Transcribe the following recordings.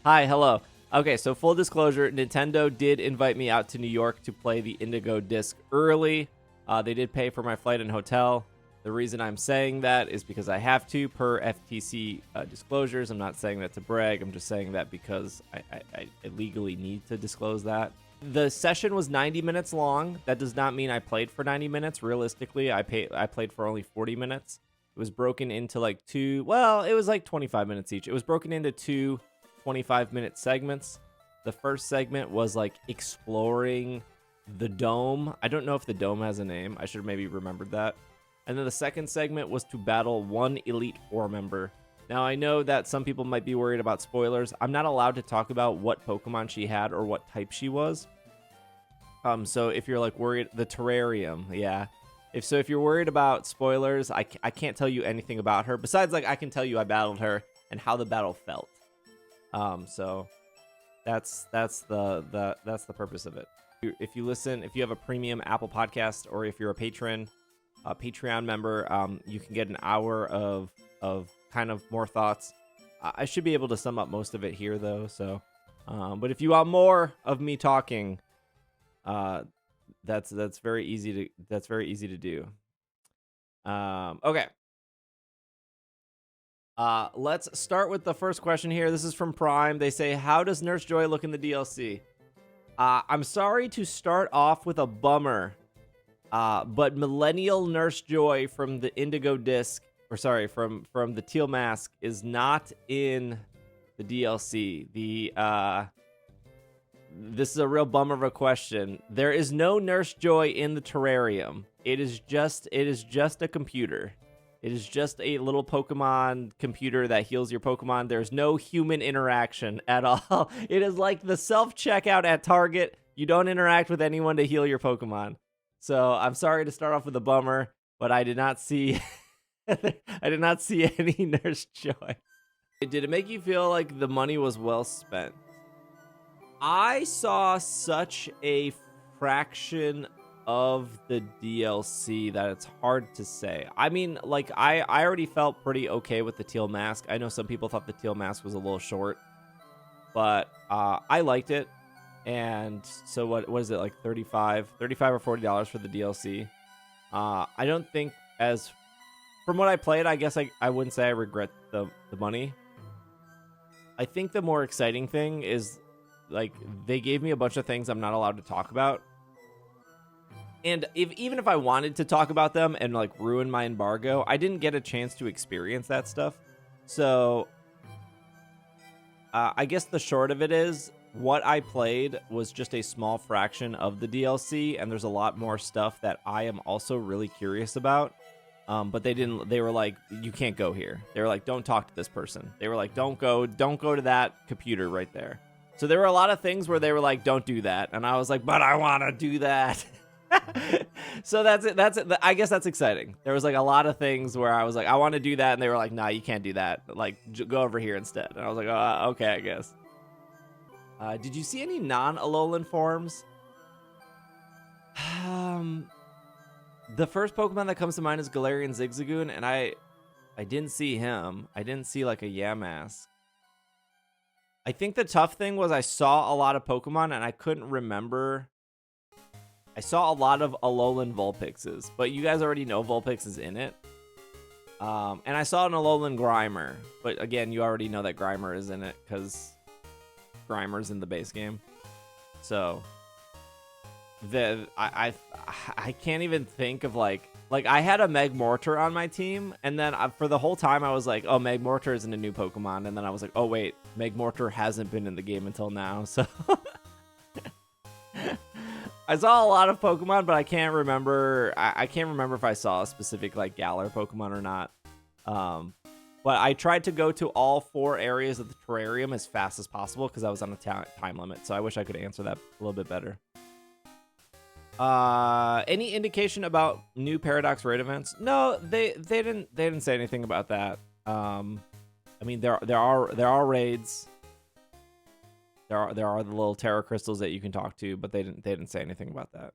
Hi, hello. Okay, so full disclosure, Nintendo did invite me out to New York to play the Indigo Disk early. They did pay for my flight and hotel. The reason I'm saying that is because I have to, per FTC disclosures. I'm not saying that to brag. I'm just saying that because I legally need to disclose that. The session was 90 minutes long. That does not mean I played for 90 minutes. Realistically, I played for only 40 minutes. It was broken into like it was like 25 minutes each. It was broken into two 25-minute segments. The first segment was like exploring the dome. I don't know if the dome has a name. I should have maybe remembered that. And then the second segment was to battle one Elite Four member. Now, I know that some people might be worried about spoilers. I'm not allowed to talk about what Pokemon she had or what type she was. So if you're like worried, the terrarium, yeah. If you're worried about spoilers, I can't tell you anything about her. Besides, like, I can tell you I battled her and how the battle felt. So that's the purpose of it. If you have a premium Apple Podcast, or if you're a Patreon member, you can get an hour of kind of more thoughts. I should be able to sum up most of it here though. So, but if you want more of me talking, that's very easy to do. Okay. Let's start with the first question here. This is from Prime. They say, how does Nurse Joy look in the DLC? I'm sorry to start off with a bummer, but Millennial Nurse Joy from the Indigo Disk, from the Teal Mask, is not in the DLC. This is a real bummer of a question. There is no Nurse Joy in the terrarium. It is just a computer. It is just a little Pokemon computer that heals your Pokemon. There's no human interaction at all. It is like the self-checkout at Target. You don't interact with anyone to heal your Pokemon. So I'm sorry to start off with a bummer, but I did not see any Nurse Joy. Did it make you feel like the money was well spent? I saw such a fraction of the DLC that it's hard to say. I mean, like, I already felt pretty okay with the Teal Mask. I know some people thought the Teal Mask was a little short, but I liked it. And so what is it, like $35 or $40 for the DLC? I don't think, from what I played, I guess I wouldn't say I regret the money. I think the more exciting thing is, like, they gave me a bunch of things I'm not allowed to talk about. And even if I wanted to talk about them and like ruin my embargo, I didn't get a chance to experience that stuff. So I guess the short of it is, what I played was just a small fraction of the DLC, and there's a lot more stuff that I am also really curious about. But they were like, you can't go here. They were like, don't talk to this person. They were like, don't go to that computer right there. So there were a lot of things where they were like, don't do that. And I was like, but I want to do that. So that's it. I guess that's exciting. There was like a lot of things where I was like, I want to do that. And they were like, nah, you can't do that. Like, go over here instead. And I was like, oh, okay, I guess. Did you see any non-Alolan forms? The first Pokemon that comes to mind is Galarian Zigzagoon, and I didn't see him. I didn't see like a Yamask. I think the tough thing was I saw a lot of Pokemon and I couldn't remember. I saw a lot of Alolan Vulpixes, but you guys already know Vulpix is in it. And I saw an Alolan Grimer, but again, you already know that Grimer is in it because Grimer's in the base game. So I can't even think of like I had a Magmortar on my team, and then for the whole time I was like, oh, Magmortar isn't a new Pokemon, and then I was like, oh wait, Magmortar hasn't been in the game until now. So I saw a lot of Pokemon, but I can't remember. I can't remember if I saw a specific like Galar Pokemon or not. But I tried to go to all 4 areas of the terrarium as fast as possible because I was on a time limit. So I wish I could answer that a little bit better. Any indication about new Paradox raid events? No, they didn't say anything about that. I mean, there are raids. There are the little Terra Crystals that you can talk to, but they didn't say anything about that.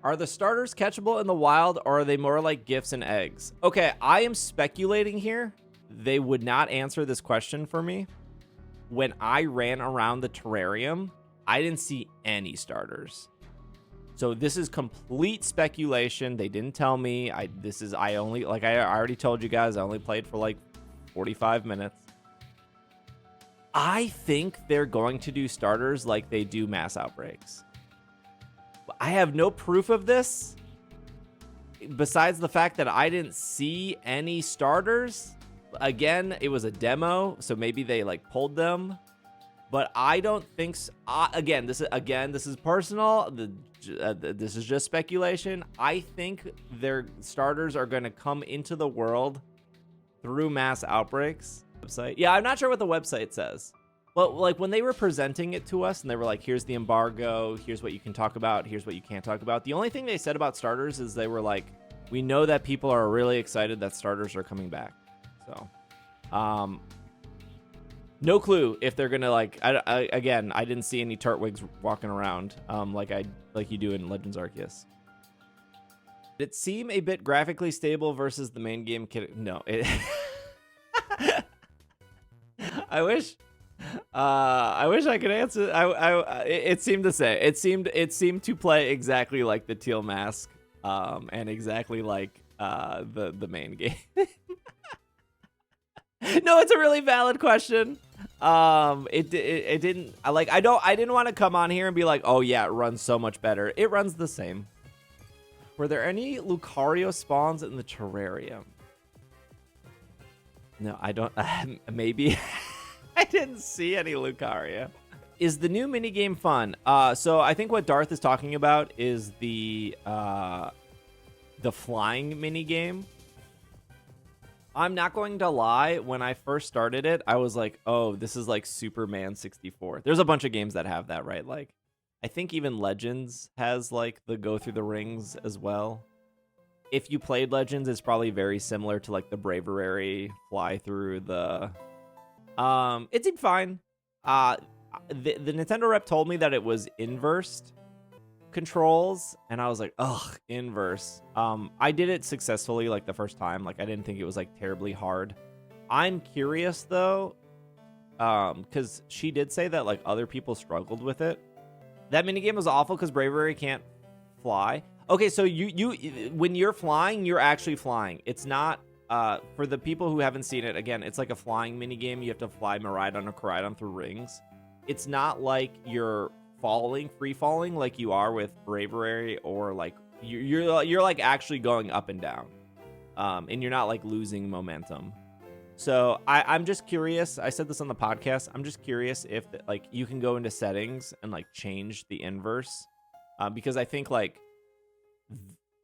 Are the starters catchable in the wild, or are they more like gifts and eggs? Okay, I am speculating here. They would not answer this question for me. when I ran around the terrarium, I didn't see any starters. So this is complete speculation. They didn't tell me. I already told you guys, I only played for like 45 minutes. I think they're going to do starters like they do mass outbreaks. I have no proof of this besides the fact that I didn't see any starters. Again, it was a demo, so maybe they like pulled them, but I don't think so. This is personal. This is just speculation. I think their starters are going to come into the world through mass outbreaks. Website. Yeah, I'm not sure what the website says. But like when they were presenting it to us and they were like, here's the embargo, here's what you can talk about, here's what you can't talk about. The only thing they said about starters is they were like, we know that people are really excited that starters are coming back. So, no clue if they're gonna like. I didn't see any Turtwigs walking around like you do in Legends Arceus. Did it seem a bit graphically stable versus the main game? No, it. I wish I could answer. It seemed to say it seemed to play exactly like the Teal Mask, and exactly like the main game. No, it's a really valid question. It didn't I didn't want to come on here and be like, oh yeah, it runs so much better. It runs the same. Were there any Lucario spawns in the terrarium? No, I don't. Maybe. I didn't see any Lucario. Is the new minigame fun? So I think what Darth is talking about is the flying minigame. I'm not going to lie. When I first started it, I was like, oh, this is like Superman 64. There's a bunch of games that have that, right? Like, I think even Legends has like the go through the rings as well. If you played Legends, it's probably very similar to like the Bravery fly through the... It seemed fine. The Nintendo rep told me that it was inversed controls, and I was like, ugh, inverse. I did it successfully like the first time. Like I didn't think it was like terribly hard. I'm curious though, because she did say that like other people struggled with it. That minigame was awful because Bravery can't fly. Okay, so you when you're flying, you're actually flying. It's not for the people who haven't seen it, again, it's like a flying minigame. You have to fly Miraidon or Koraidon through rings. It's not like you're free falling like you are with Bravery, or like you're like actually going up and down, and you're not like losing momentum. So I'm just curious. I said this on the podcast. I'm just curious if like you can go into settings and like change the inverse, because I think like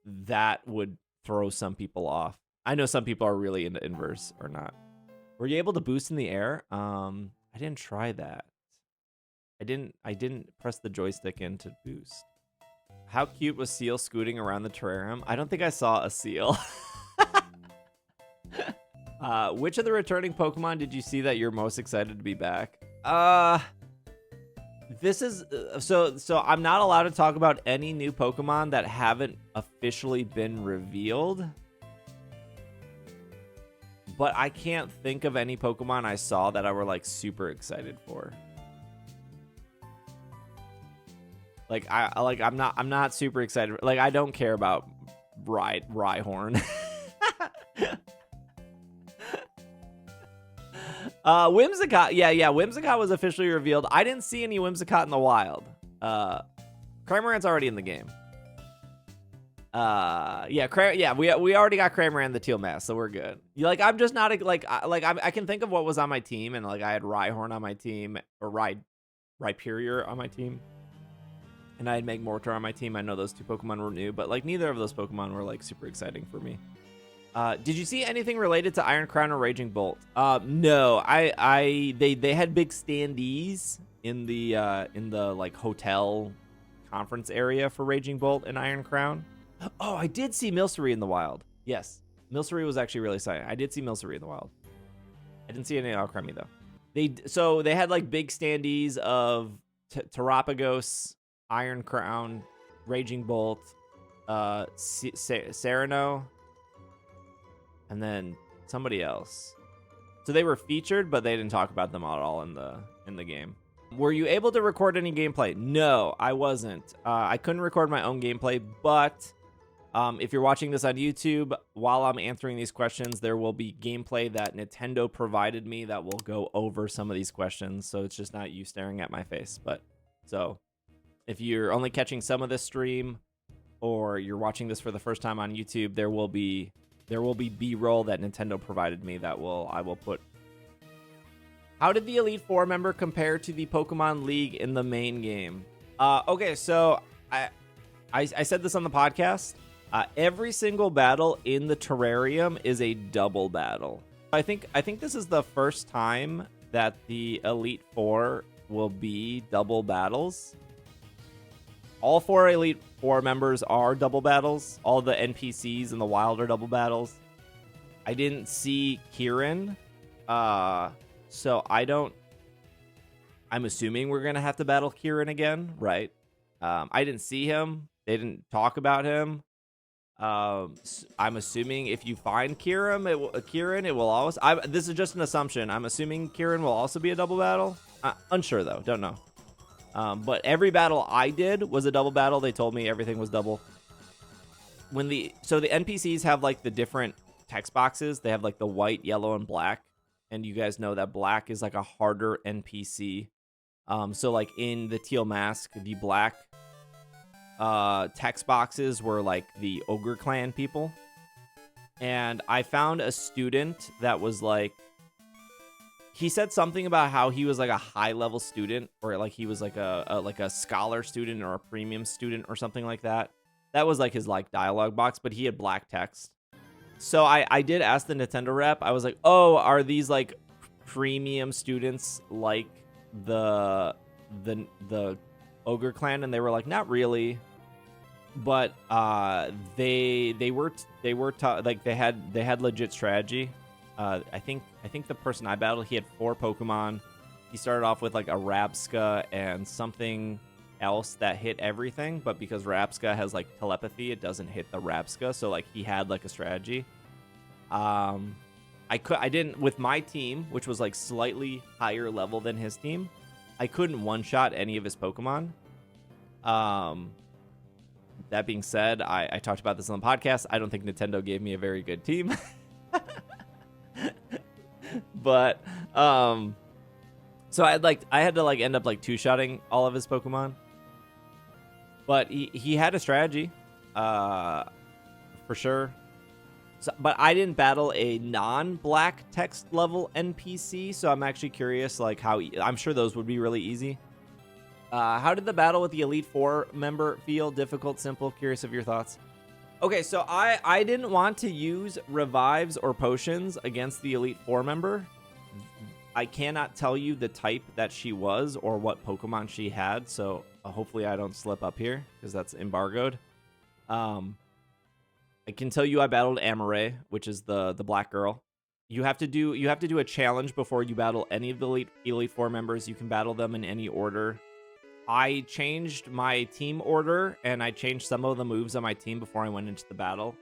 that would throw some people off. I know some people are really into inverse or not. Were you able to boost in the air? I didn't try that. I didn't press the joystick in to boost. How cute was Seal scooting around the terrarium? I don't think I saw a seal. Which of the returning Pokemon did you see that you're most excited to be back? This is so I'm not allowed to talk about any new Pokemon that haven't officially been revealed. But I can't think of any Pokemon I saw that I were like super excited for. Like I'm not super excited. Like I don't care about Rhyhorn. Whimsicott, yeah, Whimsicott was officially revealed. I didn't see any Whimsicott in the wild. Cramorant's already in the game. We already got Cramorant the Teal Mask, so we're good. Like I'm just not I can think of what was on my team, and like I had Rhyhorn on my team, or Rhyperior on my team, and I had Magmortar on my team. I know those two Pokemon were new, but like neither of those Pokemon were like super exciting for me. Did you see anything related to Iron Crown or Raging Bolt? No, they had big standees in the like hotel conference area for Raging Bolt and Iron Crown. Oh, I did see Milcery in the wild. Yes, Milcery was actually really exciting. I did see Milcery in the wild. I didn't see any Alcremie though. They had like big standees of Terapagos, Iron Crown, Raging Bolt, Sereno, and then somebody else. So they were featured, but they didn't talk about them at all in in the game. Were you able to record any gameplay? No, I wasn't. I couldn't record my own gameplay, but if you're watching this on YouTube, while I'm answering these questions, there will be gameplay that Nintendo provided me that will go over some of these questions, so it's just not you staring at my face. But so if you're only catching some of this stream, or you're watching this for the first time on YouTube, there will be B-roll that Nintendo provided me that I will put. How did the Elite Four member compare to the Pokemon League in the main game? Okay, so I said this on the podcast. Every single battle in the terrarium is a double battle. I think this is the first time that the Elite Four will be double battles. All 4 Elite Four members are double battles. All the NPCs in the wild are double battles. I didn't see Kieran, so I'm assuming we're gonna have to battle Kieran again, right? I didn't see him. They didn't talk about him. I'm assuming if you find Kieran, it will always. This is just an assumption. I'm assuming Kieran will also be a double battle. Unsure though, don't know. But every battle I did was a double battle. They told me everything was double. So the NPCs have like the different text boxes. They have like the white, yellow, and black. And you guys know that black is like a harder NPC. So like in the Teal Mask, the black text boxes were like the Ogre Clan people. And I found a student that was like, he said something about how he was like a high level student, or like he was like a scholar student or a premium student or something like that. That was like his like dialogue box, but he had black text. So I did ask the Nintendo rep. I was like, "Oh, are these like premium students like the Ogre Clan?" And they were like, "Not really." But they were like they had legit strategy. I think the person I battled, he had 4 Pokemon. He started off with like a Rabsca and something else that hit everything, but because Rabsca has like telepathy, it doesn't hit the Rabsca. So like he had like a strategy. I didn't with my team, which was like slightly higher level than his team. I couldn't one-shot any of his Pokemon. That being said, I talked about this on the podcast. I don't think Nintendo gave me a very good team. But so I had to like end up like 2-shotting all of his Pokemon. But he had a strategy, for sure. So, but I didn't battle a non-black text level NPC, so I'm actually curious like how I'm sure those would be really easy. How did the battle with the Elite Four member feel? Difficult, simple? Curious of your thoughts. Okay, so I didn't want to use revives or potions against the Elite Four member. I cannot tell you the type that she was or what Pokemon she had, so hopefully I don't slip up here because that's embargoed. I can tell you I battled Amaray, which is the black girl. You have to do a challenge before you battle any of the Elite Four members. You can battle them in any order. I changed my team order, and I changed some of the moves on my team before I went into the battle.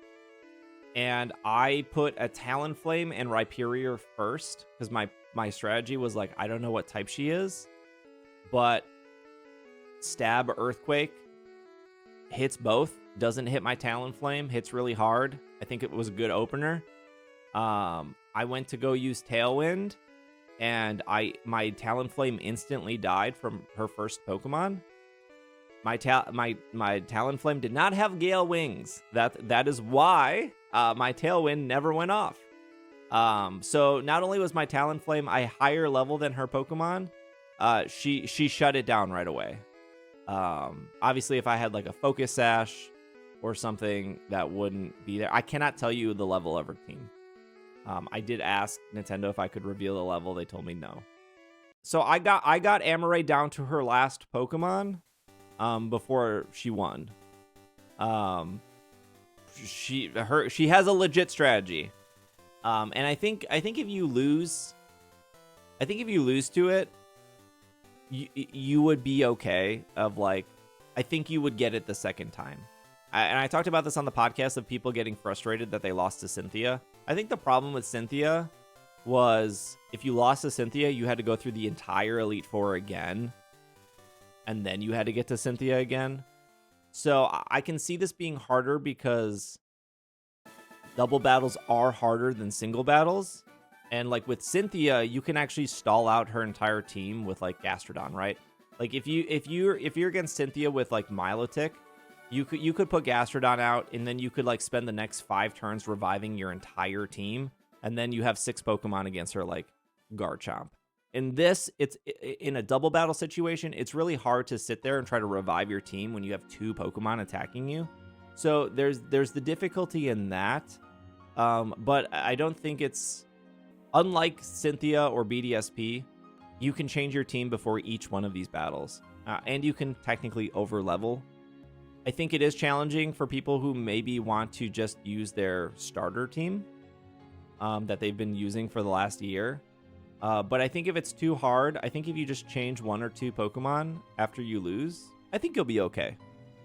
And I put a Talonflame and Rhyperior first, because my strategy was like, I don't know what type she is, but Stab Earthquake hits both. Doesn't hit my Talonflame, hits really hard. I think it was a good opener. I went to go use Tailwind, and my Talonflame instantly died from her first Pokemon. My Talonflame did not have Gale Wings. That is why my Tailwind never went off. So not only was my Talonflame a higher level than her Pokemon, she shut it down right away. Obviously, if I had like a Focus Sash or something, that wouldn't be there. I cannot tell you the level of her team. I did ask Nintendo if I could reveal the level. They told me no. So I got Amaray down to her last Pokemon before she won. She has a legit strategy. And I think if you lose to it, you would be okay. I think you would get it the second time. And I talked about this on the podcast of people getting frustrated that they lost to Cynthia. I think the problem with Cynthia was if you lost to Cynthia, you had to go through the entire Elite Four again, and then you had to get to Cynthia again. So I can see this being harder because double battles are harder than single battles. And like with Cynthia, you can actually stall out her entire team with like Gastrodon, right? Like if you're against Cynthia with like Milotic, you could put Gastrodon out, and then you could like spend the next 5 turns reviving your entire team, and then you have 6 Pokemon against her like Garchomp. In this, it's in a double battle situation, it's really hard to sit there and try to revive your team when you have 2 Pokemon attacking you. So there's the difficulty in that, but I don't think it's, unlike Cynthia or BDSP, you can change your team before each one of these battles, and you can technically over level. I think it is challenging for people who maybe want to just use their starter team that they've been using for the last year. But I think if it's too hard, I think if you just change 1 or 2 Pokemon after you lose, I think you'll be okay.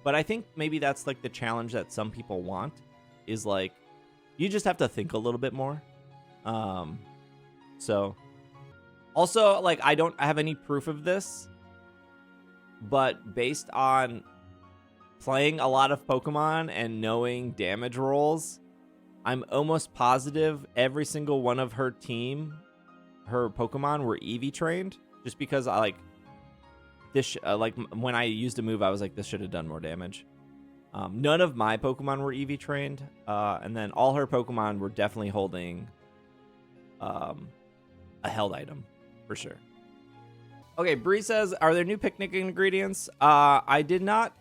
But I think maybe that's like the challenge that some people want, is like, you just have to think a little bit more. So also, like, I don't have any proof of this, but based on playing a lot of Pokemon and knowing damage rolls, I'm almost positive every single one of her team, her Pokemon, were Eevee trained, just because I like this. Like when I used a move, I was like, this should have done more damage. None of my Pokemon were Eevee trained, and then all her Pokemon were definitely holding a held item for sure. Okay, Bree says, are there new picnic ingredients? I did not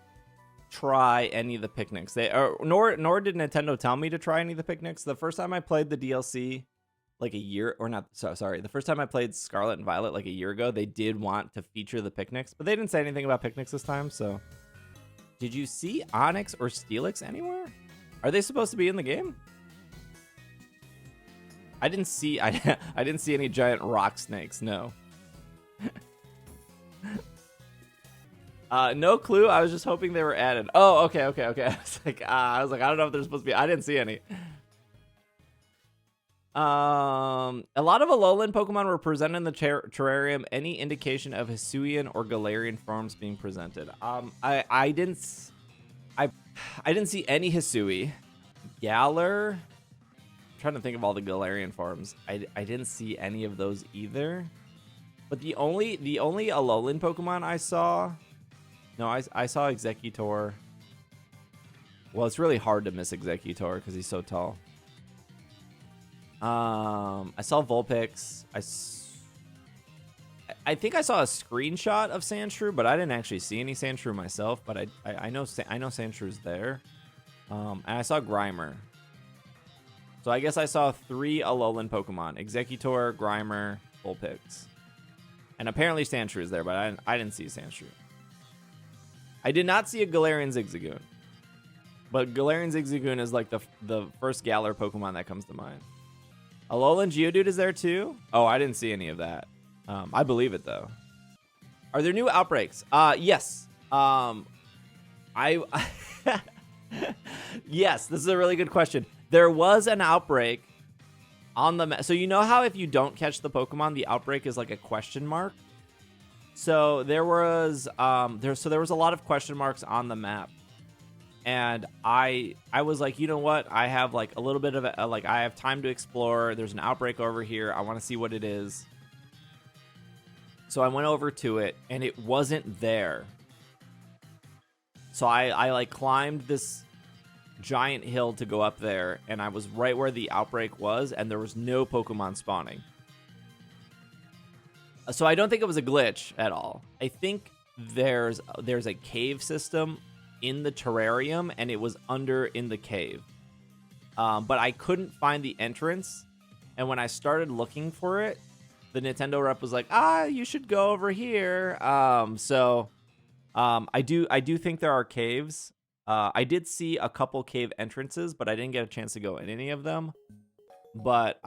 try any of the picnics. Nor did Nintendo tell me to try any of the picnics. The first time I played the DLC like a year, or not, sorry, the first time I played Scarlet and Violet like a year ago, they did want to feature the picnics, but they didn't say anything about picnics this time. So did you see Onyx or Steelix anywhere? Are they supposed to be in the game? I didn't see any giant rock snakes. No. No clue. I was just hoping they were added. Oh, okay. I was like, I don't know if they're supposed to be. I didn't see any. A lot of Alolan Pokemon were presented in the terrarium. Any indication of Hisuian or Galarian forms being presented? I didn't see any Hisui. Galar. I'm trying to think of all the Galarian forms. I didn't see any of those either. But the only Alolan Pokemon I saw. No, I saw Executor. Well, it's really hard to miss Executor because he's so tall. I saw Vulpix. I think I saw a screenshot of Sandshrew, but I didn't actually see any Sandshrew myself. But I know Sandshrew's there. And I saw Grimer. So I guess I saw 3 Alolan Pokemon: Executor, Grimer, Vulpix, and apparently Sandshrew is there, but I didn't see Sandshrew. I did not see a Galarian Zigzagoon, but Galarian Zigzagoon is like the first Galar Pokemon that comes to mind. Alolan Geodude is there too? Oh, I didn't see any of that. I believe it though. Are there new outbreaks? Yes. Yes, this is a really good question. There was an outbreak on the map. So you know how if you don't catch the Pokemon, the outbreak is like a question mark? So there was there was a lot of question marks on the map. And I was like, you know what? I have like a little bit of I have time to explore. There's an outbreak over here. I want to see what it is. So I went over to it and it wasn't there. So I like climbed this giant hill to go up there, and I was right where the outbreak was, and there was no Pokemon spawning. So I don't think it was a glitch at all. I think there's a cave system in the terrarium, and it was in the cave. But I couldn't find the entrance, and when I started looking for it, the Nintendo rep was like, you should go over here. So I do think there are caves. I did see a couple cave entrances, but I didn't get a chance to go in any of them. But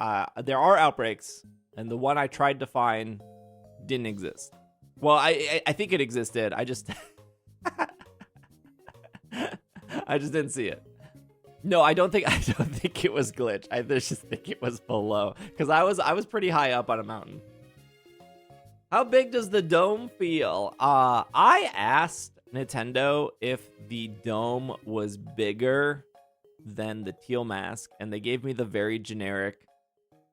there are outbreaks, and the one I tried to find didn't exist. Well, I think it existed. I just I just didn't see it. No, I don't think it was glitch. I just think it was below because I was pretty high up on a mountain. How big does the dome feel? I asked Nintendo if the dome was bigger than the teal mask, and they gave me the very generic,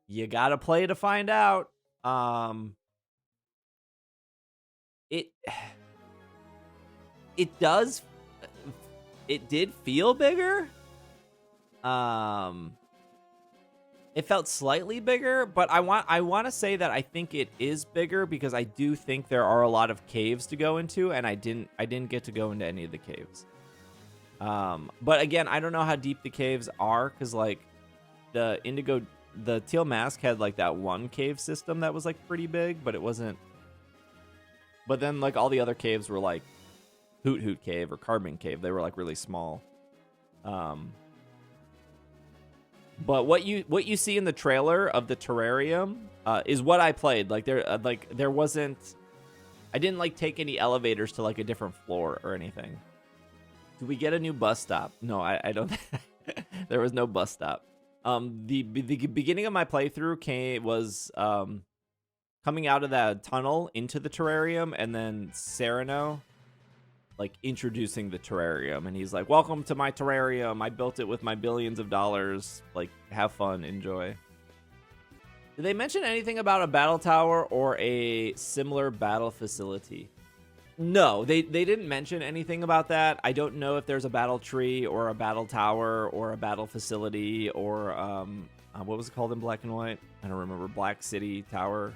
you gotta play to find out. It did feel bigger. It felt slightly bigger, but I want to say that I think it is bigger because I do think there are a lot of caves to go into, and I didn't get to go into any of the caves. But again, I don't know how deep the caves are because like the teal mask had like that one cave system that was like pretty big, but it wasn't. But then like all the other caves were like Hoot Hoot Cave or Carbon Cave. They were like really small. But what you see in the trailer of the terrarium is what I played. Like there wasn't. I didn't like take any elevators to like a different floor or anything. Do we get a new bus stop? No, I don't. There was no bus stop. The beginning of my playthrough was coming out of that tunnel into the terrarium, and then Sereno like introducing the terrarium, and he's like, welcome to my terrarium, I built it with my billions of dollars, like have fun, enjoy. Did they mention anything about a battle tower or a similar battle facility? No, they didn't mention anything about that. I don't know if there's a battle tree or a battle tower or a battle facility or what was it called in black and white? I don't remember. Black City Tower.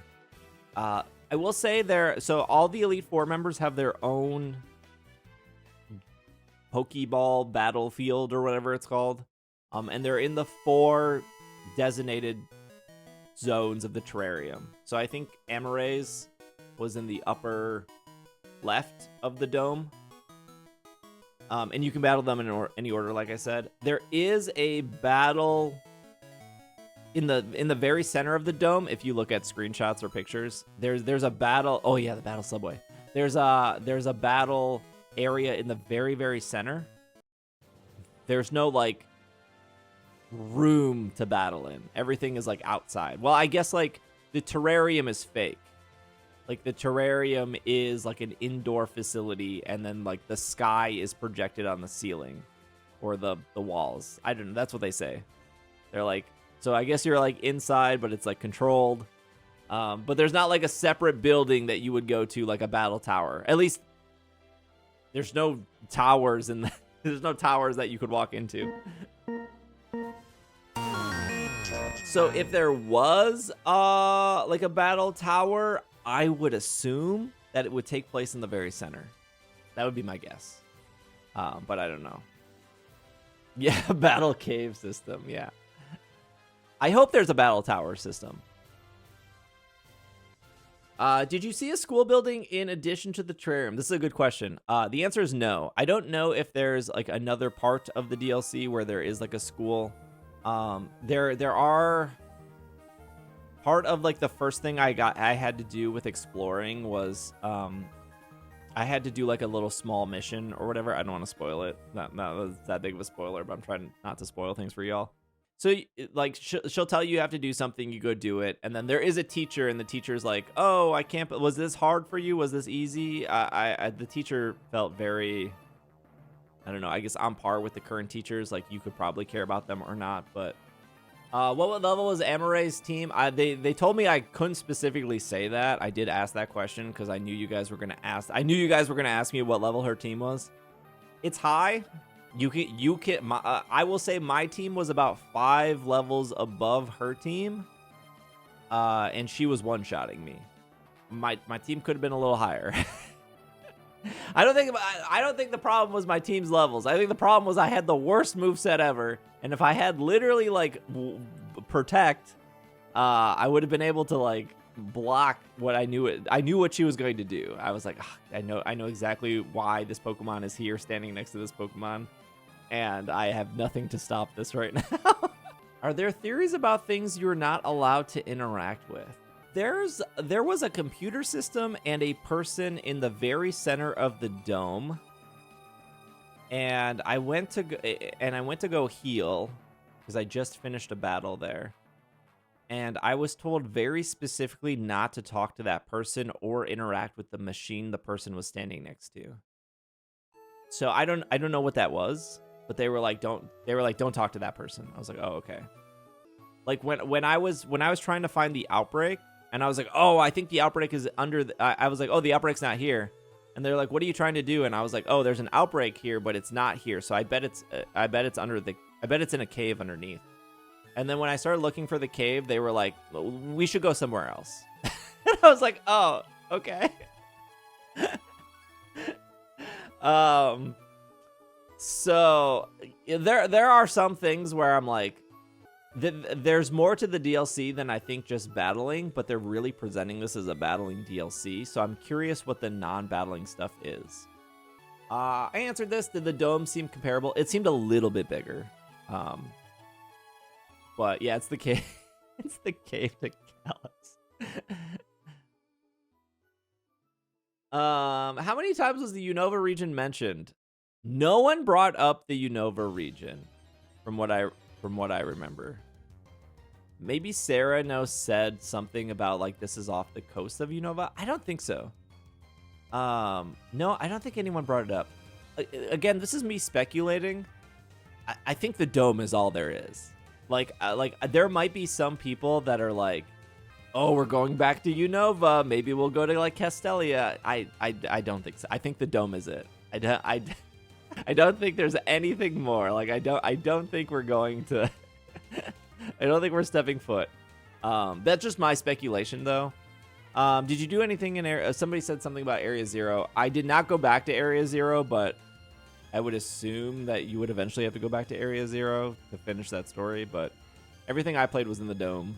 I will say so all the Elite Four members have their own Pokeball battlefield or whatever it's called. And they're in the 4 designated zones of the terrarium. So I think Amare's was in the upper left of the dome. And you can battle them in any order, like I said. There is a battle in the very center of the dome. If you look at screenshots or pictures, there's a battle. Oh yeah, the battle subway. There's a battle area in the very, very center. There's no like room to battle in. Everything is like outside. Well, I guess like the terrarium is fake. Like the terrarium is like an indoor facility, and then like the sky is projected on the ceiling or the walls. I don't know. That's what they say. They're like, so I guess you're like inside, but it's like controlled. But there's not like a separate building that you would go to, like a battle tower. At least there's no towers there's no towers that you could walk into. So if there was like a battle tower, I would assume that it would take place in the very center. That would be my guess. But I don't know. Yeah, battle cave system, yeah. I hope there's a battle tower system. Did you see a school building in addition to the terrarium? This is a good question. The answer is no. I don't know if there's like another part of the DLC where there is like a school. There are part of like the first thing I had to do with exploring was I had to do like a little small mission or whatever. I don't want to spoil it. Not that big of a spoiler, but I'm trying not to spoil things for y'all. So, like, she'll tell you have to do something, you go do it, and then there is a teacher, and the teacher's like, oh, I can't, was this hard for you? Was this easy? The teacher felt very, I don't know, I guess on par with the current teachers. Like, you could probably care about them or not, but what level was Amare's team? They told me I couldn't specifically say that. I did ask that question because I knew you guys were going to ask. I knew you guys were going to ask me what level her team was. It's high. I will say my team was about 5 levels above her team, and she was one-shotting me. My team could have been a little higher. I don't think the problem was my team's levels. I think the problem was I had the worst moveset ever, and if I had literally like protect, I would have been able to like block what I knew. I knew what she was going to do. I was like, I know exactly why this Pokemon is here, standing next to this Pokemon. And I have nothing to stop this right now. Are there theories about things you're not allowed to interact with? There was a computer system and a person in the very center of the dome. And I went to go heal because I just finished a battle there. And I was told very specifically not to talk to that person or interact with the machine the person was standing next to. So I don't know what that was, but they were like, don't talk to that person. I was like, oh, okay. Like when I was trying to find the outbreak, and I was like, oh, I think the outbreak is under. I was like, oh, the outbreak's not here. And they're like, what are you trying to do? And I was like, oh, there's an outbreak here, but it's not here. So I bet it's in a cave underneath. And then when I started looking for the cave, they were like, we should go somewhere else. And I was like, oh, okay. So there are some things where I'm like, there's more to the DLC than I think just battling, but they're really presenting this as a battling DLC. So I'm curious what the non-battling stuff is. I answered this. Did the dome seem comparable? It seemed a little bit bigger. But yeah, it's the cave. It's the cave to Callus. How many times was the Unova region mentioned? No one brought up the Unova region, from what I remember. Maybe Sarah said something about like this is off the coast of Unova. I don't think so. No, I don't think anyone brought it up. Again, this is me speculating. I think the dome is all there is. Like there might be some people that are like, oh, we're going back to Unova. Maybe we'll go to like Castelia. I don't think so. I think the dome is it. I don't think there's anything more. Like I don't think we're going to. I don't think we're stepping foot. That's just my speculation though. Did you do anything in area? Somebody said something about Area 0. I did not go back to Area 0, but I would assume that you would eventually have to go back to Area 0 to finish that story, but everything I played was in the dome.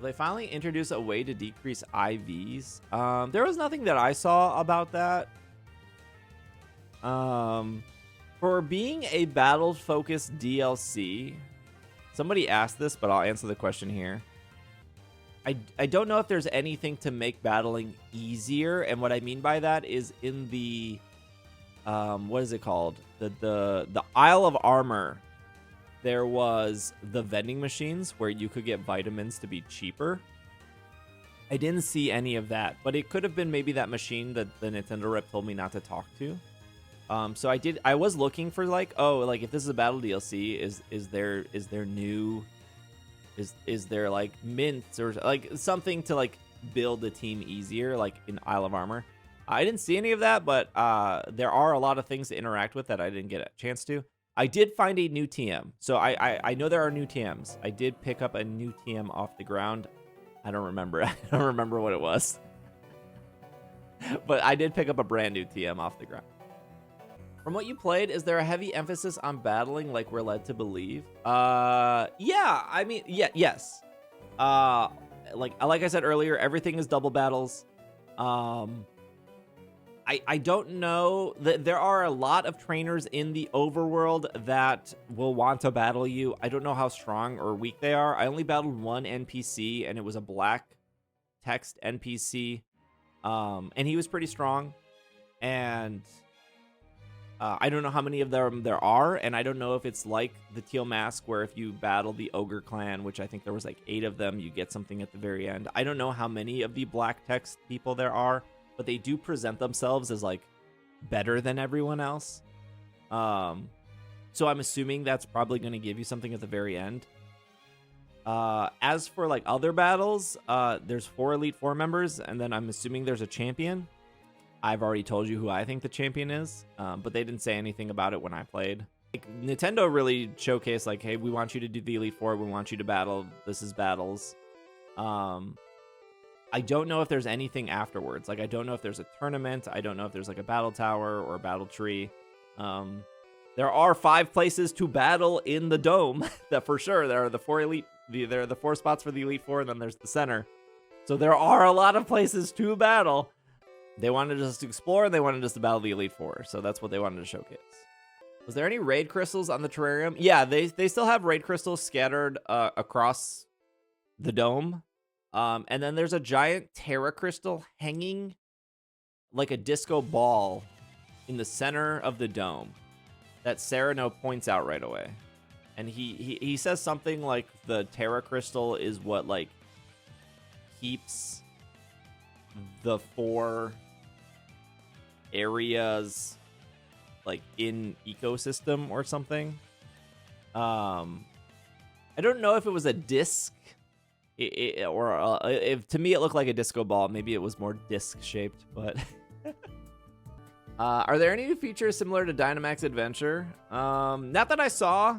They finally introduced a way to decrease IVs. There was nothing that I saw about that. For being a battle-focused DLC, somebody asked this, but I'll answer the question here. I don't know if there's anything to make battling easier, and what I mean by that is in the what is it called? The Isle of Armor. There was the vending machines where you could get vitamins to be cheaper. I didn't see any of that, but it could have been maybe that machine that the Nintendo rep told me not to talk to. So I was looking for like, oh, like if this is a battle DLC, is there like mints or like something to like build the team easier, like in Isle of Armor? I didn't see any of that, but there are a lot of things to interact with that I didn't get a chance to. I did find a new TM. So I know there are new TMs. I did pick up a new TM off the ground. I don't remember. I don't remember what it was. But I did pick up a brand new TM off the ground. From what you played, is there a heavy emphasis on battling like we're led to believe? Yeah, I mean, yes. Like I said earlier, everything is double battles. I don't know. There are a lot of trainers in the overworld that will want to battle you. I don't know how strong or weak they are. I only battled one NPC, and it was a black text NPC. And he was pretty strong. And I don't know how many of them there are, and I don't know if it's like the Teal Mask, where if you battle the Ogre Clan, which I think there was like 8 of them, you get something at the very end. I don't know how many of the black text people there are, but they do present themselves as like better than everyone else. So I'm assuming that's probably going to give you something at the very end. As for like other battles, there's 4 Elite Four members, and then I'm assuming there's a champion. I've already told you who I think the champion is, but they didn't say anything about it when I played. Like, Nintendo really showcased like, hey, we want you to do the Elite Four. We want you to battle. This is battles. I don't know if there's anything afterwards. Like, I don't know if there's a tournament. I don't know if there's like a battle tower or a battle tree. There are 5 places to battle in the dome. That for sure. There are the 4 elite. There are the 4 spots for the Elite Four, and then there's the center. So there are a lot of places to battle. They wanted us to explore. They wanted us to battle the Elite Four. So that's what they wanted to showcase. Was there any raid crystals on the terrarium? Yeah, they still have raid crystals scattered across the dome. And then there's a giant Terra crystal hanging like a disco ball in the center of the dome. that Sereno points out right away. And he says something like the Terra Crystal is what, like, keeps the 4 areas, like, in ecosystem or something. I don't know if it was a disc, or if to me it looked like a disco ball. Maybe it was more disc shaped, but... Are there any features similar to Dynamax Adventure? Not that I saw.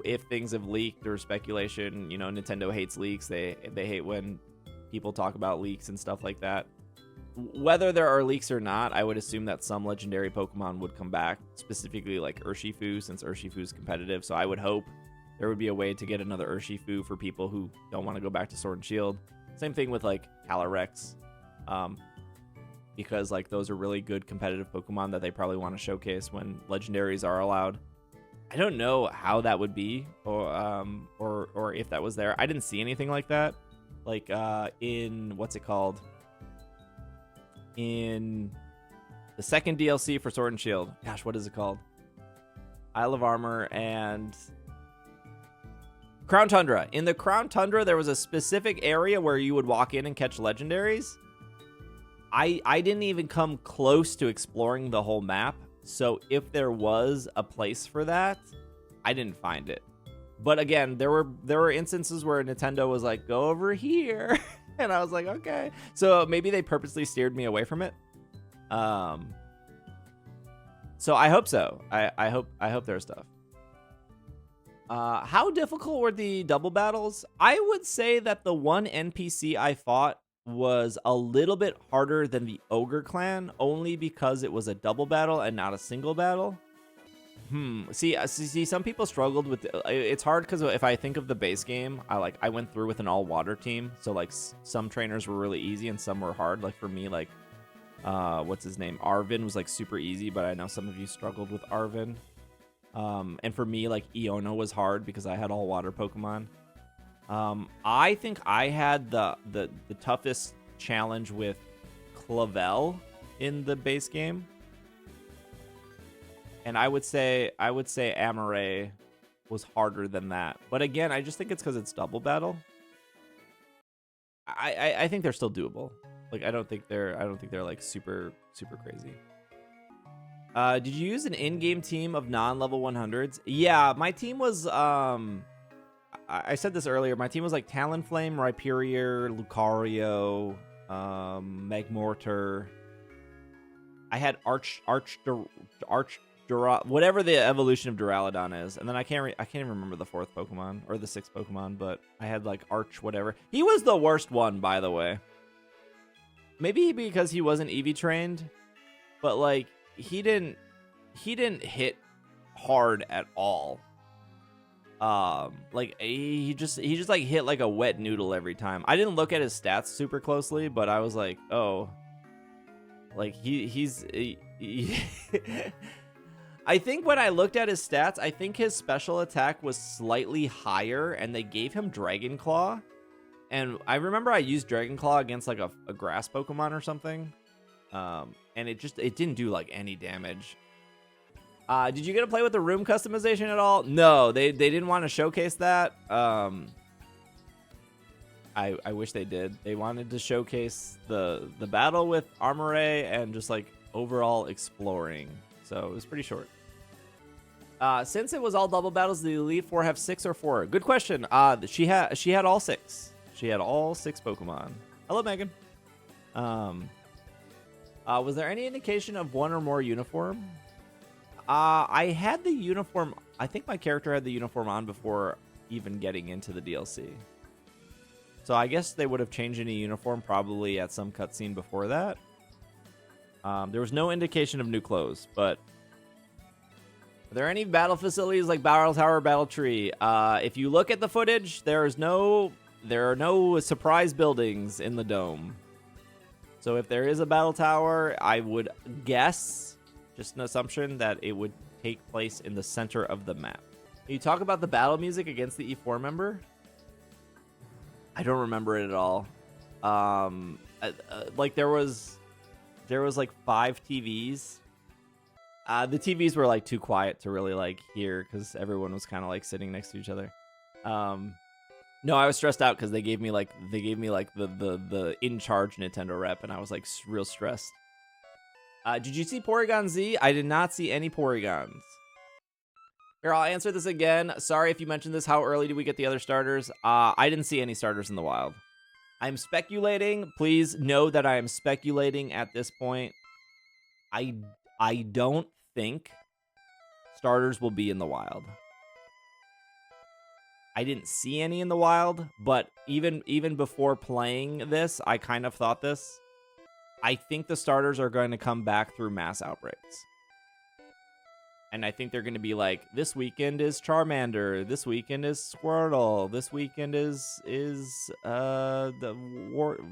If things have leaked or speculation, you know, Nintendo hates leaks. They hate when people talk about leaks and stuff like that. Whether there are leaks or not, I would assume that some legendary Pokemon would come back, specifically like Urshifu, since Urshifu is competitive. So I would hope there would be a way to get another Urshifu for people who don't want to go back to Sword and Shield. Same thing with like Calyrex. Because like those are really good competitive Pokemon that they probably want to showcase when legendaries are allowed. I don't know how that would be, or if that was there. I didn't see anything like that. Like in what's it called? In the second DLC for Sword and Shield. Gosh, what is it called? Isle of Armor and Crown Tundra. In the Crown Tundra, there was a specific area where you would walk in and catch legendaries. I didn't even come close to exploring the whole map, so if there was a place for that, I didn't find it. But again, there were instances where Nintendo was like, go over here, and I was like, okay. So maybe they purposely steered me away from it. So I hope so. I hope there's stuff. How difficult were the double battles? I would say that the one NPC I fought was a little bit harder than the Ogre Clan, only because it was a double battle and not a single battle. See, some people struggled with it's hard because if I think of the base game, I went through with an all water team, so like some trainers were really easy and some were hard. Like for me, like what's his name, Arvin was like super easy, but I know some of you struggled with Arvin. And for me, like Iona was hard because I had all water Pokemon. I think I had the toughest challenge with Clavel in the base game. And I would say Amaray was harder than that. But again, I just think it's because it's double battle. I think they're still doable. Like I don't think they're like super crazy. Did you use an in-game team of non-level 100s? Yeah, my team was I said this earlier. My team was like Talonflame, Rhyperior, Lucario, Magmortar. I had whatever the evolution of Duraludon is, and then I can't even remember the 4th Pokemon or the 6th Pokemon, but I had like Arch whatever. He was the worst one, by the way. Maybe because he wasn't EV trained, but like he didn't hit hard at all. Like he just like hit like a wet noodle every time. I didn't look at his stats super closely, but I was like, oh, like he's I think when I looked at his stats, I think his special attack was slightly higher, and they gave him Dragon Claw. And I remember I used Dragon Claw against like a grass Pokemon or something, and it didn't do like any damage. Did you get to play with the room customization at all? No, they didn't want to showcase that. I wish they did. They wanted to showcase the battle with Armoray and just like overall exploring. So it was pretty short. Since it was all double battles, did the Elite Four have 6 or 4? Good question. She had all 6. She had all 6 Pokemon. Hello, Megan. Was there any indication of one or more uniform? I had the uniform. I think my character had the uniform on before even getting into the DLC. So I guess they would have changed any uniform probably at some cutscene before that. There was no indication of new clothes, but are there any battle facilities like Battle Tower or Battle Tree? If you look at the footage, there are no surprise buildings in the dome. So if there is a Battle Tower, I would guess, just an assumption, that it would take place in the center of the map. Can you talk about the battle music against the E4 member? I don't remember it at all. Like there was like 5 TVs. The TVs were like too quiet to really like hear because everyone was kind of like sitting next to each other. No, I was stressed out because they gave me like the in charge Nintendo rep, and I was like real stressed. Did you see Porygon Z? I did not see any Porygons. Here, I'll answer this again. Sorry if you mentioned this. How early do we get the other starters? I didn't see any starters in the wild. I'm speculating. Please know that I am speculating at this point. I don't think starters will be in the wild. I didn't see any in the wild, but even before playing this, I kind of thought this. I think the starters are going to come back through mass outbreaks. And I think they're going to be like, this weekend is Charmander, this weekend is Squirtle, this weekend is the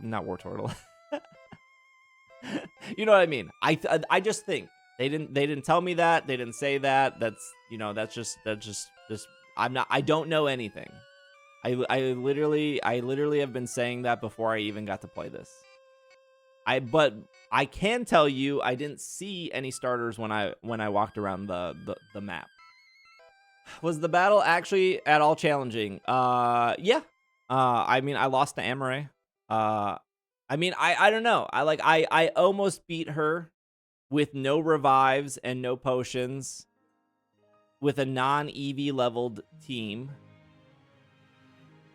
not Wartortle. You know what I mean? I just think they didn't tell me that, they didn't say that. That's just I don't know anything. I literally have been saying that before I even got to play this. But I can tell you I didn't see any starters when I walked around the map. Was the battle actually at all challenging? Yeah. I mean, I lost to Amaray. I mean, I don't know. I almost beat her with no revives and no potions with a non-EV leveled team.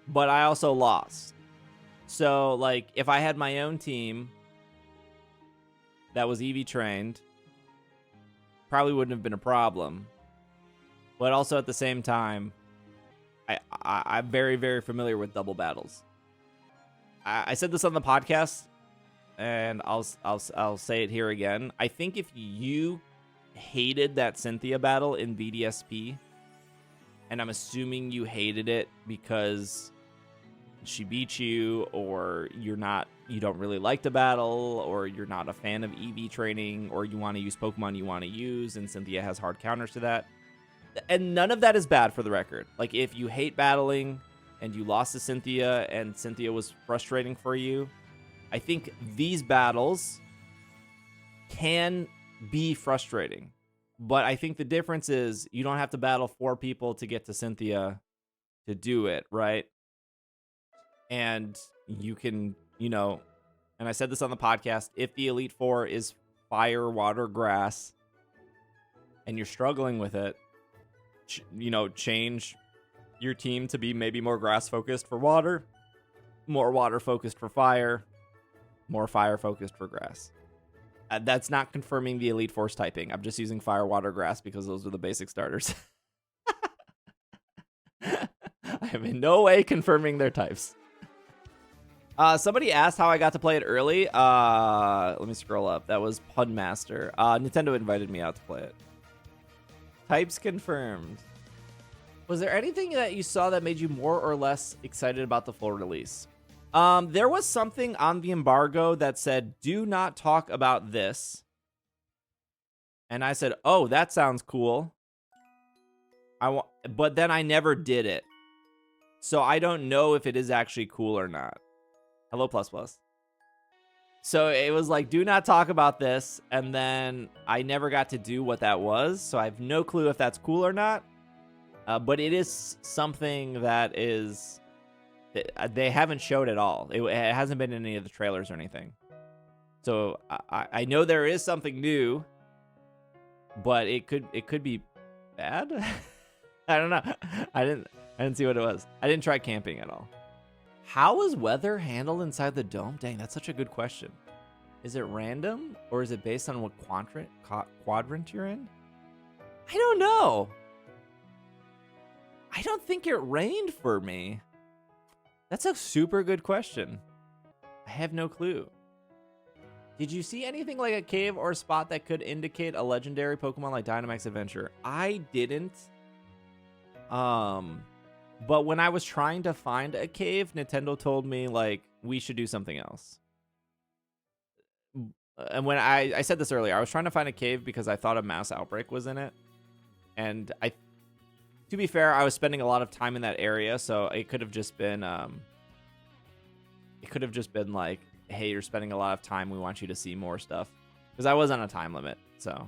But I also lost. So, like, if I had my own team that was EV trained, probably wouldn't have been a problem. But also at the same time, I'm very, very familiar with double battles. I said this on the podcast, and I'll say it here again. I think if you hated that Cynthia battle in BDSP, and I'm assuming you hated it because she beat you, or you don't really like the battle, or you're not a fan of EV training, or you want to use Pokemon you want to use, and Cynthia has hard counters to that. And none of that is bad for the record. Like, if you hate battling and you lost to Cynthia and Cynthia was frustrating for you, I think these battles can be frustrating. But I think the difference is you don't have to battle 4 people to get to Cynthia to do it, right? And you can, and I said this on the podcast, if the Elite Four is fire, water, grass, and you're struggling with it, change your team to be maybe more grass focused for water, more water focused for fire, more fire focused for grass. That's not confirming the Elite Force typing. I'm just using fire, water, grass because those are the basic starters. I am in no way confirming their types. Somebody asked how I got to play it early. Let me scroll up. That was Pudmaster. Nintendo invited me out to play it. Types confirmed. Was there anything that you saw that made you more or less excited about the full release? There was something on the embargo that said, do not talk about this. And I said, oh, that sounds cool. But then I never did it. So I don't know if it is actually cool or not. Hello, plus plus. So it was like, do not talk about this. And then I never got to do what that was. So I have no clue if that's cool or not. But it is something that is... they haven't showed at all. It hasn't been in any of the trailers or anything. So I know there is something new, but it could be bad. I don't know. I didn't see what it was. I didn't try camping at all. How is weather handled inside the dome? Dang, that's such a good question. Is it random, or is it based on what quadrant you're in? I don't know. I don't think it rained for me. That's a super good question. I have no clue. Did you see anything like a cave or a spot that could indicate a legendary Pokemon like Dynamax Adventure? I didn't. But when I was trying to find a cave, Nintendo told me, like, we should do something else. And when I said this earlier, I was trying to find a cave because I thought a mass outbreak was in it. And to be fair, I was spending a lot of time in that area, so it could have just been like, hey, you're spending a lot of time, we want you to see more stuff. Because I was on a time limit, so.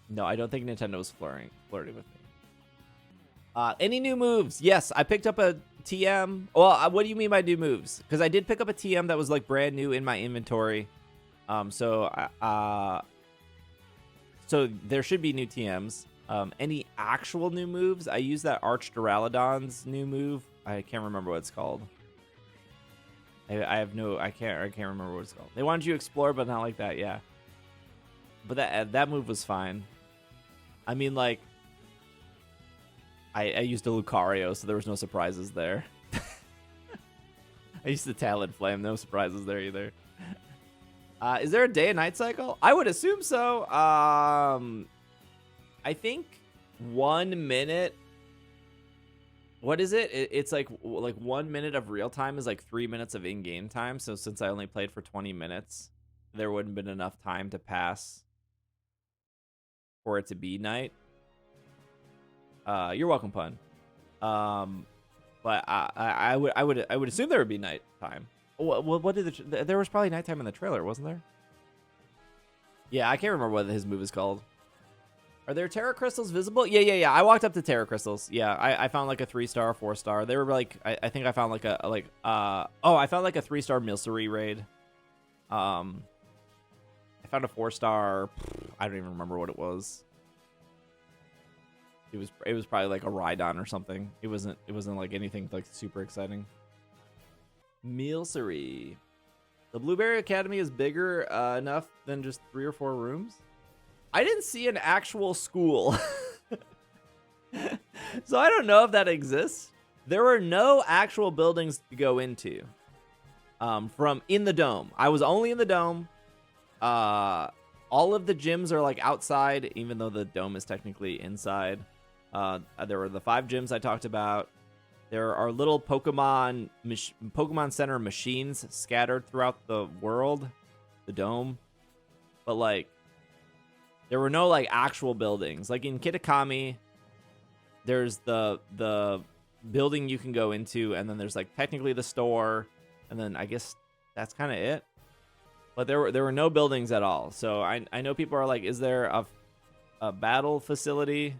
No, I don't think Nintendo was flirting with me. Any new moves? Yes, I picked up a TM. Well, what do you mean by new moves? Because I did pick up a TM that was like brand new in my inventory. So there should be new TMs. Any actual new moves? I used that Arch Duraludon's new move. I can't remember what it's called. I can't remember what it's called. They wanted you to explore, but not like that. Yeah. But that move was fine. I mean, like, I used a Lucario, so there was no surprises there. I used the Talonflame, no surprises there either. Is there a day and night cycle? I would assume so. I think 1 minute. What is it? It's like 1 minute of real time is like 3 minutes of in-game time. So since I only played for 20 minutes, there wouldn't have been enough time to pass for it to be night. You're welcome, Pun. But I would assume there would be night time. What did there was probably nighttime in the trailer, wasn't there? Yeah, I can't remember what his move is called. Are there Terra Crystals visible? Yeah. I walked up to Terra Crystals. Yeah, I found like a 3-star, 4-star. They were like, I think I found like I found like a 3-star Milcery raid. I found a 4-star. I don't even remember what it was. It was probably like a Rhydon or something. It wasn't like anything like super exciting. Milcery. The Blueberry Academy is bigger enough than just 3 or 4 rooms. I didn't see an actual school. So I don't know if that exists. There were no actual buildings to go into from in the dome. I was only in the dome. All of the gyms are like outside, even though the dome is technically inside. There were the 5 gyms I talked about. There are little Pokemon Center machines scattered throughout the world, the dome. But like, there were no like actual buildings. Like in Kitakami, there's the building you can go into, and then there's like technically the store, and then I guess that's kind of it. But there were no buildings at all. So I know people are like, is there a battle facility?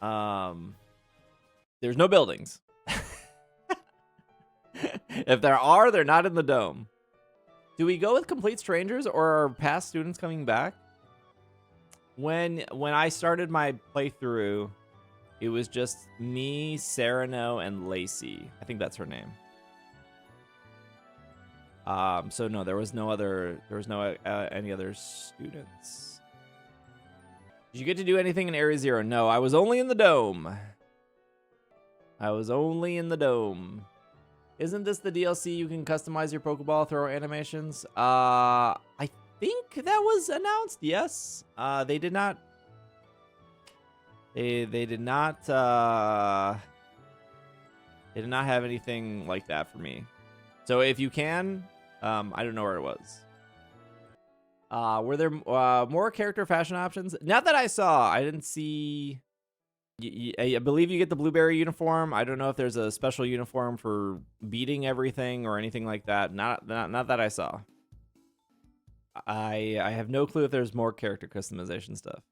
There's no buildings. If there are, they're not in the dome. Do we go with complete strangers, or are past students coming back? When I started my playthrough, it was just me, Sereno, and Lacey. I think that's her name. So no, there was no any other students. Did you get to do anything in Area 0? No, I was only in the dome. Isn't this the DLC you can customize your Pokeball throw animations? I think that was announced. Yes. They did not. They did not. They did not have anything like that for me. So if you can, I don't know where it was. Were there more character fashion options? Not that I saw. I didn't see. I believe you get the blueberry uniform. I don't know if there's a special uniform for beating everything or anything like that. Not that I saw. I have no clue if there's more character customization stuff.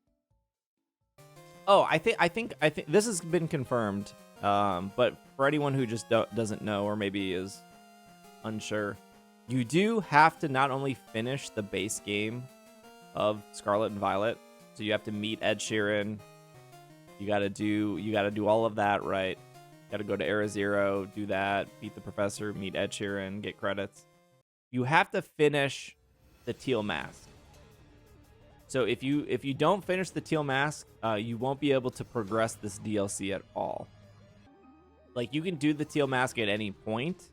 Oh, I think this has been confirmed. But for anyone who just doesn't know, or maybe is unsure, you do have to not only finish the base game of Scarlet and Violet, so you have to meet Ed Sheeran. You gotta do all of that, right? You gotta go to Area 0, do that, beat the professor, meet Ed Sheeran, get credits. You have to finish the teal mask. So if you don't finish the teal mask, you won't be able to progress this DLC at all. Like, you can do the teal mask at any point.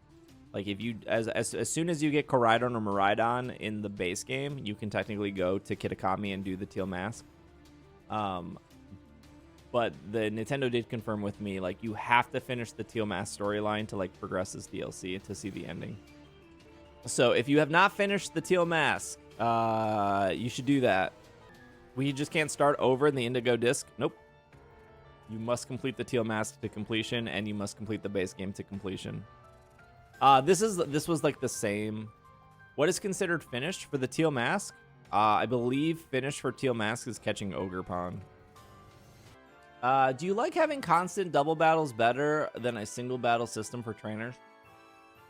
Like, if you as soon as you get Koraidon or Miraidon in the base game, you can technically go to Kitakami and do the teal mask. But the Nintendo did confirm with me, like, you have to finish the teal mask storyline to like progress this DLC to see the ending. So if you have not finished the teal mask, you should do that. We just can't start over in the Indigo Disk. Nope. You must complete the teal mask to completion, and you must complete the base game to completion. This was like the same. What is considered finished for the teal mask? I believe finish for Teal Mask is catching Ogerpon. Do you like having constant double battles better than a single battle system for trainers?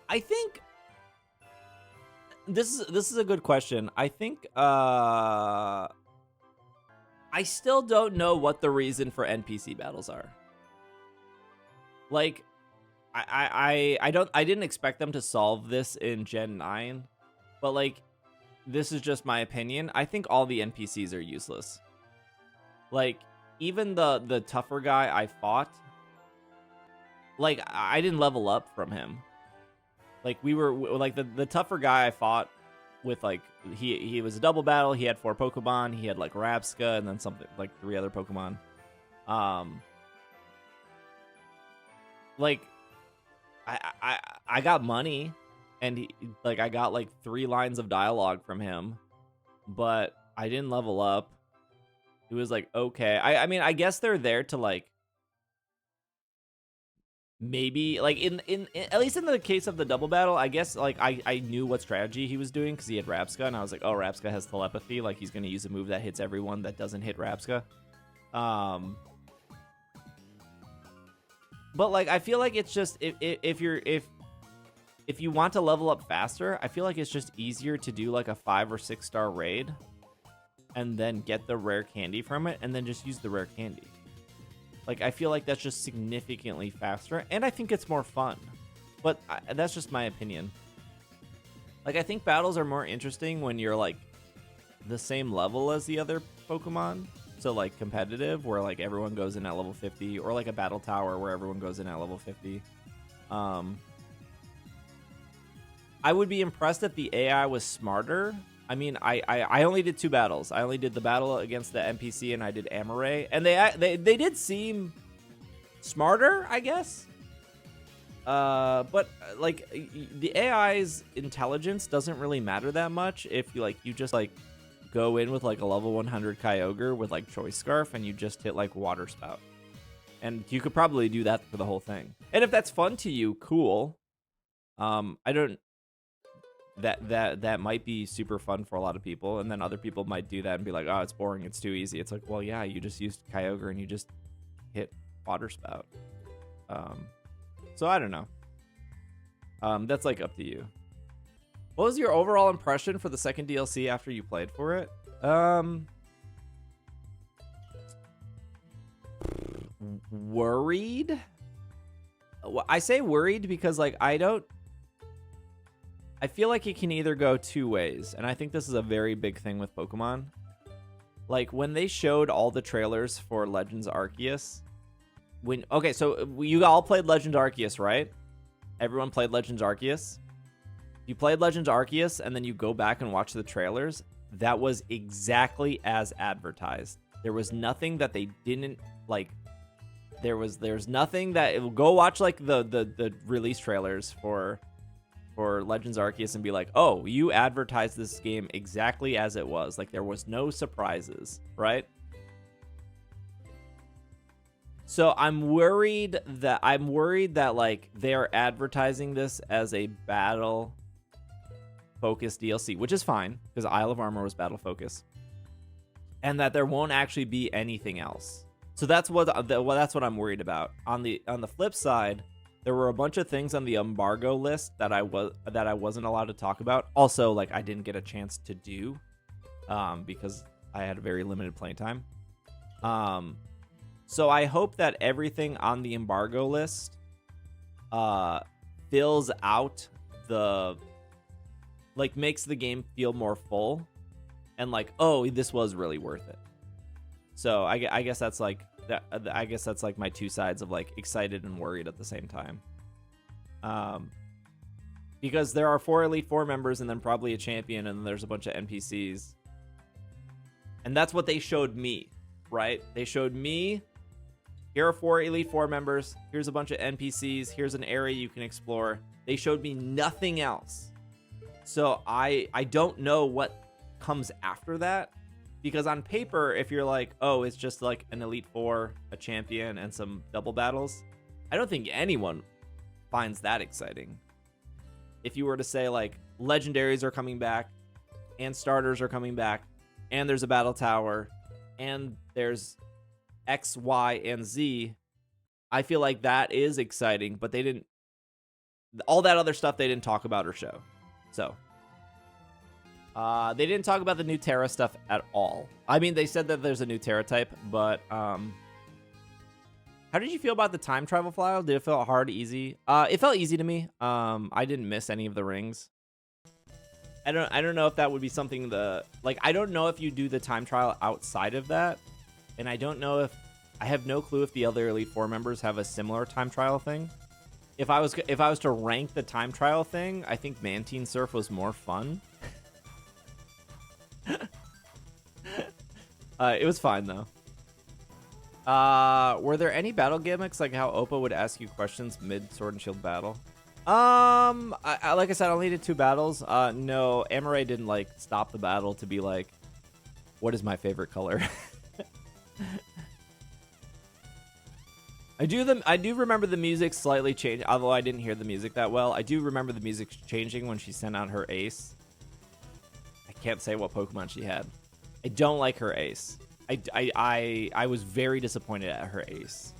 I think this is a good question. I think I still don't know what the reason for NPC battles are. Like, I didn't expect them to solve this in Gen 9, but like, this is just my opinion. I think all the NPCs are useless. Like, even the tougher guy I fought, like, I didn't level up from him. Like, we were like the tougher guy I fought with, like, he was a double battle. He had 4 Pokemon. He had like Rapska and then something like 3 other Pokemon. Like, I got money, and I got like 3 lines of dialogue from him, but I didn't level up. It was like, okay. I mean, I guess they're there to like, maybe like in at least in the case of the double battle, I guess like I knew what strategy he was doing because he had Rapska, and I was like, oh, Rapska has telepathy, like he's gonna use a move that hits everyone that doesn't hit Rapska. But like, I feel like it's just if you want to level up faster, I feel like it's just easier to do like a 5 or 6 star raid and then get the rare candy from it and then just use the rare candy. Like, I feel like that's just significantly faster, and I think it's more fun. But that's just my opinion. Like, I think battles are more interesting when you're like the same level as the other Pokemon. So like competitive, where like everyone goes in at level 50, or like a battle tower where everyone goes in at level 50. I would be impressed if the AI was smarter. I mean, I only did 2 battles. I only did the battle against the NPC, and I did Amaray, and they did seem smarter, I guess. But like, the AI's intelligence doesn't really matter that much if you just like go in with like a level 100 Kyogre with like Choice Scarf, and you just hit like Water Spout, and you could probably do that for the whole thing. And if that's fun to you, cool. I don't. That might be super fun for a lot of people, and then other people might do that and be like, oh, it's boring, it's too easy. It's like, well, yeah, you just used Kyogre and you just hit Water Spout. So I don't know. That's like up to you. What was your overall impression for the second DLC after you played for it? Worried? I say worried because like I feel like it can either go 2 ways, and I think this is a very big thing with Pokemon. Like, when they showed all the trailers for Legends Arceus, okay, so you all played Legends Arceus, right? Everyone played Legends Arceus. You played Legends Arceus, and then you go back and watch the trailers. That was exactly as advertised. There was nothing that they didn't like. There's nothing that go watch like the release trailers for Legends Arceus and be like, oh, you advertised this game exactly as it was. Like, there was no surprises, right? So I'm worried that like they're advertising this as a battle focused DLC, which is fine because Isle of Armor was battle focused, and that there won't actually be anything else. So that's what I'm worried about. On the flip side, there were a bunch of things on the embargo list that I wasn't allowed to talk about. Also, like, I didn't get a chance to do because I had a very limited playing time. So I hope that everything on the embargo list fills out makes the game feel more full, and like, oh, this was really worth it. So I guess that's like that. I guess that's like my 2 sides of like excited and worried at the same time. Because there are 4 Elite Four members and then probably a champion, and then there's a bunch of NPCs. And that's what they showed me, right? They showed me, here are 4 Elite Four members, here's a bunch of NPCs, here's an area you can explore. They showed me nothing else. So I don't know what comes after that. Because on paper, if you're like, oh, it's just like an Elite Four, a champion, and some double battles, I don't think anyone finds that exciting. If you were to say, like, legendaries are coming back, and starters are coming back, and there's a battle tower, and there's X, Y, and Z. I feel like that is exciting, but they didn't. All that other stuff they didn't talk about or show. So they didn't talk about the new Terra stuff at all. I mean, they said that there's a new Terra type, but how did you feel about the time travel file? Did it feel hard, easy? It felt easy to me. I didn't miss any of the rings. I don't know if that would be something I don't know if you do the time trial outside of that, and I don't know if I have no clue if the other Elite Four members have a similar time trial thing. If I was to rank the time trial thing, I think Mantine Surf was more fun. It was fine though. Were there any battle gimmicks like how Oppa would ask you questions mid Sword and Shield battle? Like I said, I only did 2 battles. No, Amaray didn't like stop the battle to be like, what is my favorite color? I do remember the music slightly changed, although I didn't hear the music that well. I do remember the music changing when she sent out her ace. I can't say what Pokemon she had. I don't like her ace. I was very disappointed at her ace.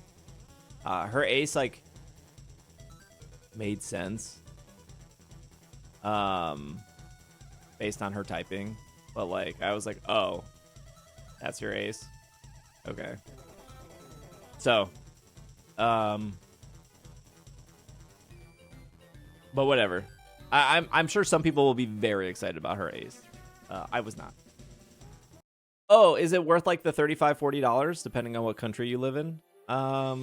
Her ace like made sense. Based on her typing, but like I was like, oh, that's your ace. Okay. So. But whatever. I'm sure some people will be very excited about her ace. I was not. Oh, is it worth like the $35-$40 depending on what country you live in? Yeah,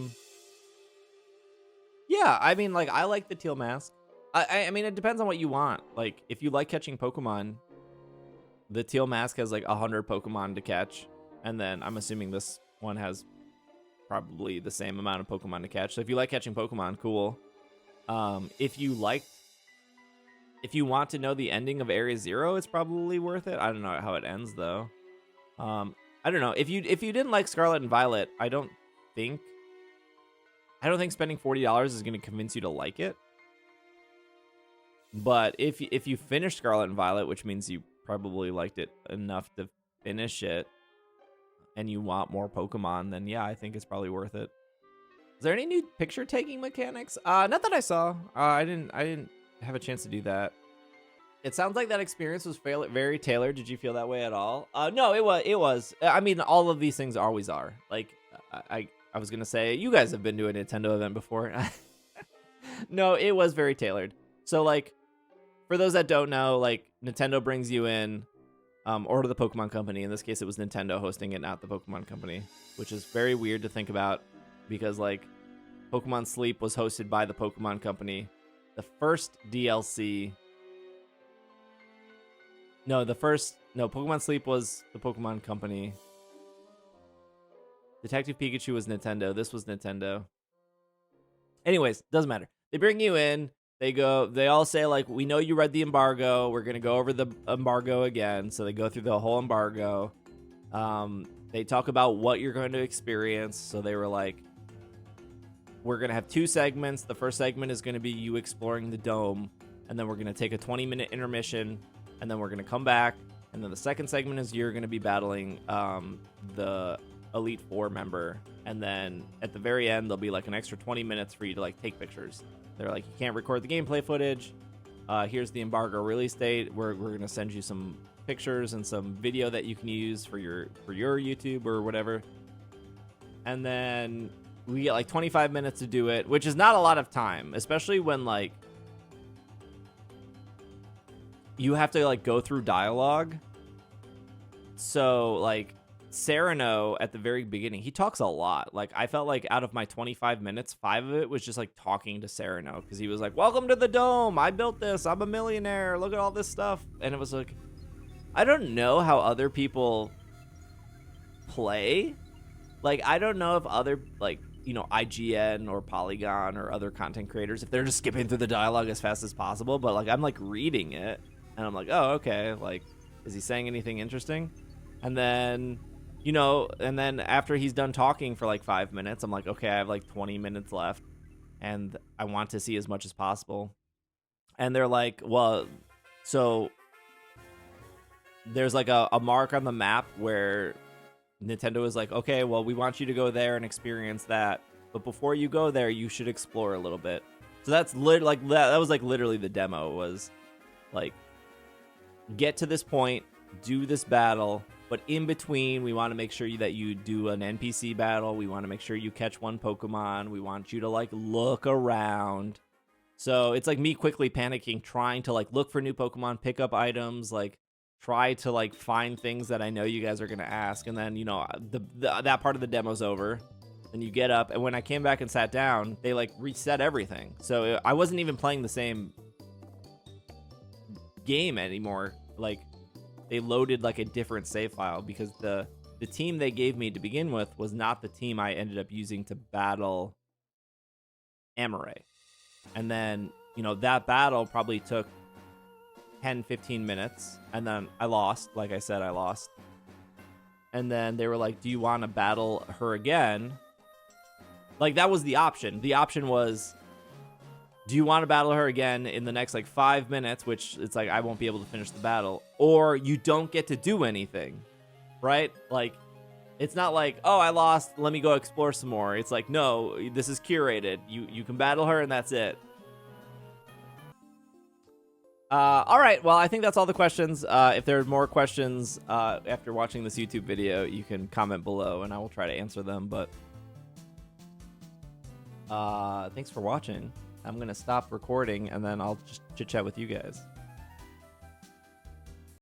I mean, like I like the teal mask. I mean, it depends on what you want. Like, if you like catching Pokemon, the teal mask has like 100 Pokemon to catch, and then I'm assuming this one has probably the same amount of Pokemon to catch. So if you like catching Pokemon, cool. If you want to know the ending of Area Zero, it's probably worth it. I don't know how it ends though. I don't know. If you didn't like Scarlet and Violet, I don't think spending $40 is going to convince you to like it. But if you finish Scarlet and Violet, which means you probably liked it enough to finish it, and you want more Pokemon, then yeah, I think it's probably worth it. Is there any new picture taking mechanics? Not that I saw. I didn't have a chance to do that. It sounds like that experience was very tailored. Did you feel that way at all? No, it was. I mean, all of these things always are. Like, I was gonna say, you guys have been to a Nintendo event before. No, it was very tailored. So, like, for those that don't know, like, Nintendo brings you in, or to the Pokemon Company. In this case, it was Nintendo hosting it, not the Pokemon Company, which is very weird to think about because, like, Pokemon Sleep was hosted by the Pokemon Company. The first DLC... No, Pokemon Sleep was the Pokemon Company. Detective Pikachu was Nintendo. This was Nintendo. Anyways, doesn't matter. They bring you in. They all say, like, we know you read the embargo. We're going to go over the embargo again. So they go through the whole embargo. They talk about what you're going to experience. So they were like, we're going to have 2 segments. The first segment is going to be you exploring the dome. And then we're going to take a 20-minute intermission. And then we're going to come back. And then the second segment is you're going to be battling the Elite Four member. And then at the very end, there'll be like an extra 20 minutes for you to like take pictures. They're like, you can't record the gameplay footage. Here's the embargo release date. We're going to send you some pictures and some video that you can use for your YouTube or whatever. And then we get like 25 minutes to do it, which is not a lot of time, especially when like you have to like go through dialogue. So like Sereno at the very beginning, he talks a lot. Like I felt like out of my 25 minutes, 5 of it was just like talking to Sereno because he was like, welcome to the dome. I built this. I'm a millionaire. Look at all this stuff. And it was like, I don't know how other people play. Like, I don't know if other, like, you know, IGN or Polygon or other content creators, if they're just skipping through the dialogue as fast as possible. But like, I'm like reading it and I'm like, oh, okay. Like, is he saying anything interesting? And then, you know, and then after he's done talking for like 5 minutes, I'm like, okay, I have like 20 minutes left and I want to see as much as possible. And they're like, well, so there's like a mark on the map where Nintendo is like, okay, well, we want you to go there and experience that, but before you go there, you should explore a little bit. So that's like that was like literally the demo was like, get to this point, do this battle, but in between, we want to make sure that you do an NPC battle. We want to make sure you catch one Pokemon. We want you to like look around. So it's like me quickly panicking, trying to like look for new Pokemon, pick up items, like try to like find things that I know you guys are gonna ask. And then, you know, that part of the demo's over. And you get up, and when I came back and sat down, they like reset everything. So I wasn't even playing the same game anymore. Like they loaded like a different save file because the team they gave me to begin with was not the team I ended up using to battle Amaray. And then, you know, that battle probably took 10-15 minutes, and then I lost. Like I said, I lost. And then they were like, do you want to battle her again? Like, that was the option. The option was, do you want to battle her again in the next, like, 5 minutes, which it's like I won't be able to finish the battle, or you don't get to do anything, right? Like, it's not like, oh, I lost, let me go explore some more. It's like, no, this is curated. You can battle her, and that's it. All right, well, I think that's all the questions. If there are more questions after watching this YouTube video, you can comment below, and I will try to answer them, but... thanks for watching. I'm gonna stop recording and then I'll just chit chat with you guys.